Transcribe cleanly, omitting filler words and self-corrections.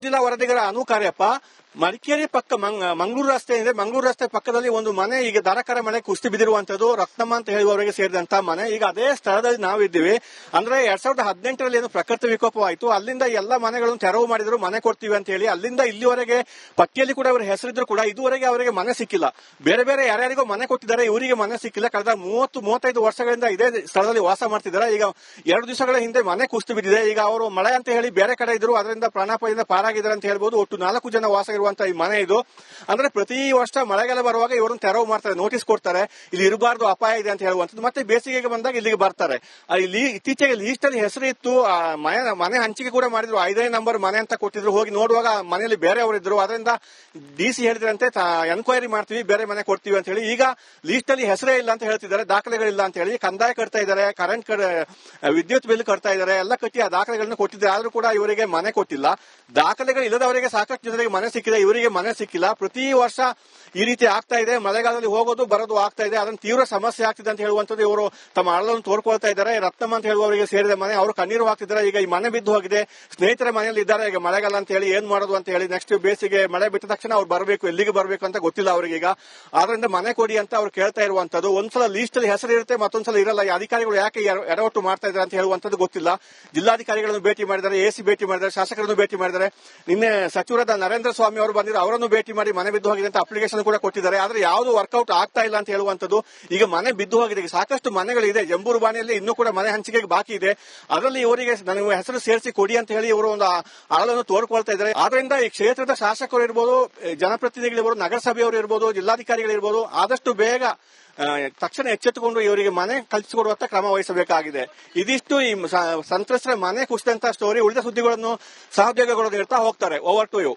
ಜಿಲ್ಲಾ ವರದಿಗಾರ ಅನು ಕಾರ್ಯಪ್ಪ ಮಡಿಕೇರಿ ಪಕ್ಕ ಮಂಗಳೂರು ರಸ್ತೆ ಇದೆ. ಮಂಗಳೂರು ರಸ್ತೆ ಪಕ್ಕದಲ್ಲಿ ಒಂದು ಮನೆ ಈಗ ಧಾರಾಕಾರ ಮಳೆ ಕುಸಿದು ಬಿದ್ದಿರುವಂತದ್ದು ರತ್ನಮ್ಮ ಅಂತ ಹೇಳುವವರಿಗೆ ಸೇರಿದಂತ ಮನೆ. ಈಗ ಅದೇ ಸ್ಥಳದಲ್ಲಿ ನಾವಿದ್ದೀವಿ. ಅಂದ್ರೆ 2018ರಲ್ಲಿ ಏನು ಪ್ರಕೃತಿ ವಿಕೋಪವಾಯಿತು, ಅಲ್ಲಿಂದ ಎಲ್ಲ ಮನೆಗಳನ್ನು ತೆರವು ಮಾಡಿದ್ರು, ಮನೆ ಕೊಡ್ತೀವಿ ಅಂತ ಹೇಳಿ. ಅಲ್ಲಿಂದ ಇಲ್ಲಿವರೆಗೆ ಪಟ್ಟಿಯಲ್ಲಿ ಕೂಡ ಅವರ ಹೆಸರಿದ್ರು ಕೂಡ ಇದುವರೆಗೆ ಅವರಿಗೆ ಮನೆ ಸಿಕ್ಕಿಲ್ಲ. ಬೇರೆ ಬೇರೆ ಯಾರ್ಯಾರಿಗೋ ಮನೆ ಕೊಟ್ಟಿದ್ದಾರೆ, ಇವರಿಗೆ ಮನೆ ಸಿಕ್ಕಿಲ್ಲ. ಕಳೆದ 30-35 ವರ್ಷಗಳಿಂದ ಇದೇ ಸ್ಥಳದಲ್ಲಿ ವಾಸ ಮಾಡ್ತಿದ್ದಾರೆ. ಈಗ 2 ದಿವಸಗಳ ಹಿಂದೆ ಮನೆ ಕುಸಿದು ಬಿದ್ದಿದೆ. ಈಗ ಅವರು ಮಳೆ ಅಂತ ಹೇಳಿ ಬೇರೆ ಕಡೆ ಇದ್ರು, ಅದರಿಂದ ಪ್ರಾಣಾಪಾಯದಿಂದ ಪಾರಾಗಿದ್ದಾರೆ ಅಂತ ಹೇಳ್ಬೋದು. ಒಟ್ಟು 4 ಜನ ವಾಸ ಇರುವಂತ ಈ ಮನೆ ಇದು. ಅಂದ್ರೆ ಪ್ರತಿ ವರ್ಷ ಮಳೆಗಾಲ ಬರುವಾಗ ಇವರನ್ನು ತೆರವು ಮಾಡ್ತಾರೆ, ನೋಟಿಸ್ ಕೊಡ್ತಾರೆ, ಇಲ್ಲಿ ಇರಬಾರ್ದು, ಅಪಾಯ ಇದೆ ಅಂತ ಹೇಳುವಂತದ್ದು. ಮತ್ತೆ ಬೇಸಿಗೆಗೆ ಬಂದಾಗ ಇಲ್ಲಿಗೆ ಬರ್ತಾರೆ. ಇಲ್ಲಿ ಇತ್ತೀಚೆಗೆ ಲೀಸ್ಟ್ ಅಲ್ಲಿ ಹೆಸರು ಇತ್ತು, ಮನೆ ಹಂಚಿಕೆ ಕೂಡ ಮಾಡಿದ್ರು, 5ನೇ ನಂಬರ್ ಮನೆ ಅಂತ ಕೊಟ್ಟಿದ್ರು. ಹೋಗಿ ನೋಡುವಾಗ ಮನೆಯಲ್ಲಿ ಬೇರೆ ಅವರಿದ್ರು. ಅದರಿಂದ ಡಿಸಿ ಹೇಳಿದ್ರಂತೆ ಎನ್ಕ್ವೈರಿ ಮಾಡ್ತೀವಿ, ಬೇರೆ ಮನೆ ಕೊಡ್ತೀವಿ ಅಂತ ಹೇಳಿ. ಈಗ ಲೀಸ್ಟ್ ಅಲ್ಲಿ ಹೆಸರೇ ಇಲ್ಲ ಅಂತ ಹೇಳ್ತಿದ್ದಾರೆ, ದಾಖಲೆಗಳಿಲ್ಲ ಅಂತ ಹೇಳಿ. ಕಂದಾಯ ಕಟ್ತಾ ಇದ್ದಾರೆ, ಕರೆಂಟ್ ವಿದ್ಯುತ್ ಬಿಲ್ ಕಟ್ತಾ ಇದ್ದಾರೆ, ಎಲ್ಲ ಕಟ್ಟಿ ಆ ದಾಖಲೆಗಳನ್ನು ಕೊಟ್ಟಿದ್ದಾರೆ. ಆದ್ರೂ ಕೂಡ ಇವರಿಗೆ ಮನೆ ಕೊಟ್ಟಿಲ್ಲ. ದಾಖಲೆಗಳು ಇಲ್ಲದವರಿಗೆ ಸಾಕಷ್ಟು ಜನರಿಗೆ ಮನೆ ಸಿಕ್ಕಿದೆ, ಇವರಿಗೆ ಮನೆ ಸಿಕ್ಕಿಲ್ಲ. ಪ್ರತಿ ವರ್ಷ ಈ ರೀತಿ ಆಗ್ತಾ ಇದೆ. ಮಳೆಗಾಲದಲ್ಲಿ ಹೋಗೋದು ಬರೋದು ಆಗ್ತಾ ಇದೆ. ಅದನ್ನು ತೀವ್ರ ಸಮಸ್ಯೆ ಆಗ್ತಿದೆ ಅಂತ ಹೇಳುವಂತದ್ದು ಇವರು ತಮ್ಮ ಅಳಲನ್ನು ತೋರ್ಕೊಳ್ತಾ ಇದ್ದಾರೆ. ರತ್ನಮ್ಮ ಅಂತ ಹೇಳುವವರಿಗೆ ಸೇರಿದ ಮನೆ, ಅವರು ಕಣ್ಣೀರು ಹಾಕ್ತಿದ್ದಾರೆ. ಈಗ ಈ ಮನೆ ಬಿದ್ದು ಹೋಗಿದೆ, ಸ್ನೇಹಿತರ ಮನೆಯಲ್ಲಿ ಇದ್ದಾರೆ. ಈಗ ಮಳೆಗಾಲ ಅಂತ ಹೇಳಿ ಏನ್ ಮಾಡೋದು ಅಂತ ಹೇಳಿ, ನೆಕ್ಸ್ಟ್ ಬೇಸಿಗೆ ಮಳೆ ಬಿಟ್ಟ ತಕ್ಷಣ ಅವ್ರು ಬರಬೇಕು, ಎಲ್ಲಿಗೆ ಬರಬೇಕು ಅಂತ ಗೊತ್ತಿಲ್ಲ ಅವರಿಗೆ. ಈಗ ಆದ್ರಿಂದ ಮನೆ ಕೊಡಿ ಅಂತ ಅವ್ರು ಕೇಳ್ತಾ ಇರುವಂತದ್ದು. ಒಂದ್ಸಲ ಲೀಸ್ಟ್ ಅಲ್ಲಿ ಹೆಸರು ಇರುತ್ತೆ, ಮತ್ತೊಂದ್ಸಲ ಇರಲ್ಲ. ಈ ಅಧಿಕಾರಿಗಳು ಯಾಕೆ ಎಡವಟ್ಟು ಮಾಡ್ತಾ ಇದ್ದಾರೆ ಅಂತ ಹೇಳುವಂತದ್ದು ಗೊತ್ತಿಲ್ಲ. ಜಿಲ್ಲಾಧಿಕಾರಿಗಳನ್ನು ಭೇಟಿ ಮಾಡಿದ್ದಾರೆ, ಎಸಿ ಭೇಟಿ ಮಾಡಿದ್ದಾರೆ, ಶಾಸಕರನ್ನು ಭೇಟಿ ಮಾಡಿದ್ದಾರೆ. ನಿನ್ನೆ ಸಚಿವರಾದ ನರೇಂದ್ರ ಸ್ವಾಮಿ ಅವರು ಬಂದಿದ್ರು, ಅವರನ್ನು ಭೇಟಿ ಮಾಡಿ ಮನೆ ಬಿದ್ದು ಹೋಗಿದೆ ಅಂತ ಅಪ್ಲಿಕೇಶನ್ ಕೂಡ ಕೊಟ್ಟಿದ್ದಾರೆ. ಆದ್ರೆ ಯಾವುದು ವರ್ಕೌಟ್ ಆಗ್ತಾ ಇಲ್ಲ ಅಂತ ಹೇಳುವಂತದ್ದು. ಈಗ ಮನೆ ಬಿದ್ದು ಹೋಗಿದೆ, ಈಗ ಸಾಕಷ್ಟು ಮನೆಗಳಿದೆ. ಜಂಬೂರು ಬಾಣಿಯಲ್ಲಿ ಇನ್ನೂ ಕೂಡ ಮನೆ ಹಂಚಿಕೆಗೆ ಬಾಕಿ ಇದೆ. ಅದರಲ್ಲಿ ಇವರಿಗೆ ನನಗೆ ಹೆಸರು ಸೇರಿಸಿ ಕೊಡಿ ಅಂತ ಹೇಳಿ ಇವರು ಒಂದು ಅಳಲನ್ನು ತೋರ್ಕೊಳ್ತಾ ಇದ್ದಾರೆ. ಆದ್ರಿಂದ ಈ ಕ್ಷೇತ್ರದ ಶಾಸಕರು ಇರ್ಬೋದು, ಜನಪ್ರತಿನಿಧಿಗಳಿರ್ಬೋದು, ನಗರಸಭೆಯವರು ಇರ್ಬೋದು, ಜಿಲ್ಲಾಧಿಕಾರಿಗಳಿರ್ಬೋದು, ಆದಷ್ಟು ಬೇಗ ತಕ್ಷಣ ಎಚ್ಚೆತ್ತುಕೊಂಡು ಇವರಿಗೆ ಮನೆ ಕಲ್ಪಿಸಿಕೊಡುವಂತ ಕ್ರಮ ವಹಿಸಬೇಕಾಗಿದೆ. ಇದಿಷ್ಟು ಈ ಸಂತ್ರಸ್ತರ ಮನೆ ಕುಸಿದಂತ ಸ್ಟೋರಿ. ಉಳಿದ ಸುದ್ದಿಗಳನ್ನು ಸಹೋದ್ಯೋಗಿಗಳು ನೀಡ್ತಾ ಹೋಗ್ತಾರೆ. Over to you.